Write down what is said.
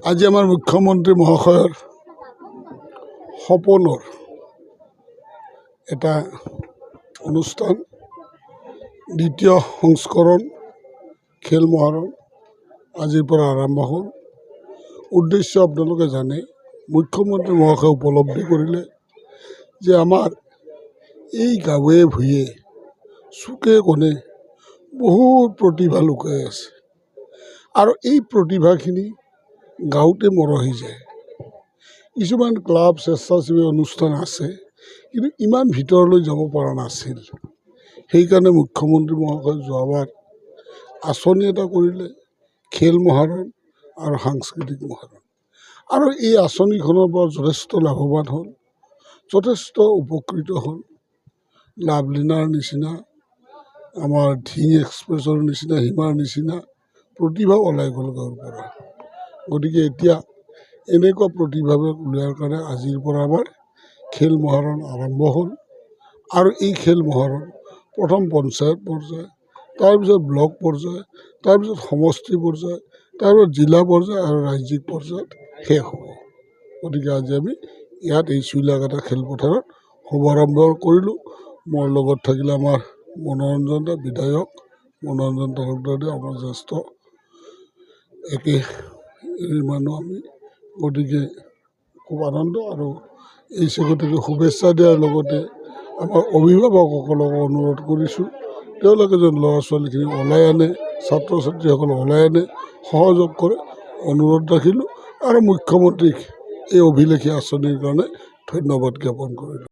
আজি আমাৰ মুখ্যমন্ত্ৰী মহাশয়ৰ সপোনৰ এটা অনুষ্ঠান দ্বিতীয় সংস্কৰণ খেল মহাৰণ আজিৰ পৰা আৰম্ভ হ'ল। উদ্দেশ্য আপোনালোকে জানে, মুখ্যমন্ত্ৰী মহাশয়ে উপলব্ধি কৰিলে যে আমাৰ এই গাঁৱে ভূঞে চুকে কোণে বহুত প্ৰতিভা লুকাই আছে আৰু এই প্ৰতিভাখিনি গাঁৱতে মৰহি যায়। কিছুমান ক্লাব স্বেচ্ছাসেৱী অনুষ্ঠান আছে, কিন্তু ইমান ভিতৰলৈ যাব পৰা নাছিল। সেইকাৰণে মুখ্যমন্ত্ৰী মহাশয়ে যোৱাবাৰ আঁচনি এটা কৰিলে, খেল মহাৰণ আৰু সাংস্কৃতিক মহাৰণ, আৰু এই আঁচনিখনৰ পৰা যথেষ্ট লাভৱান হ'ল, যথেষ্ট উপকৃত হ'ল। লাভলীনাৰ নিচিনা, আমাৰ ঢিং এক্সপ্ৰেছৰ নিচিনা, হিমাৰ নিচিনা প্ৰতিভা ওলাই গ'ল গাঁৱৰ পৰা। গতিকে এতিয়া এনেকুৱা প্ৰতিভাবিলাক উলিওৱাৰ কাৰণে আজিৰ পৰা আমাৰ খেল মহাৰণ আৰম্ভ হ'ল। আৰু এই খেল মহাৰণ প্ৰথম পঞ্চায়ত পৰ্যায়, তাৰপিছত ব্লক পৰ্যায়, তাৰপিছত সমষ্টি পৰ্যায়, তাৰপিছত জিলা পৰ্যায় আৰু ৰাজ্যিক পৰ্যায়ত শেষ হ'ব। গতিকে আজি আমি ইয়াত এই চুইলাকাটা খেলপথাৰত শুভাৰম্ভ কৰিলোঁ। মোৰ লগত থাকিলে আমাৰ মনোৰঞ্জন বিধায়ক, মনোৰঞ্জন তালুকদাৰ, আমাৰ জ্যেষ্ঠ একে মানুহ আমি। গতিকে খুব আনন্দ, আৰু এই গতিকে শুভেচ্ছা দিয়াৰ লগতে আমাৰ অভিভাৱকসকলক অনুৰোধ কৰিছোঁ, তেওঁলোকে যেন ল'ৰা ছোৱালীখিনি ওলাই আনে, ছাত্ৰ ছাত্ৰীসকল ওলাই আনে, সহযোগ কৰে, অনুৰোধ ৰাখিলোঁ। আৰু মুখ্যমন্ত্ৰীক এই অভিলেখী আঁচনিৰ কাৰণে ধন্যবাদ জ্ঞাপন কৰিলোঁ।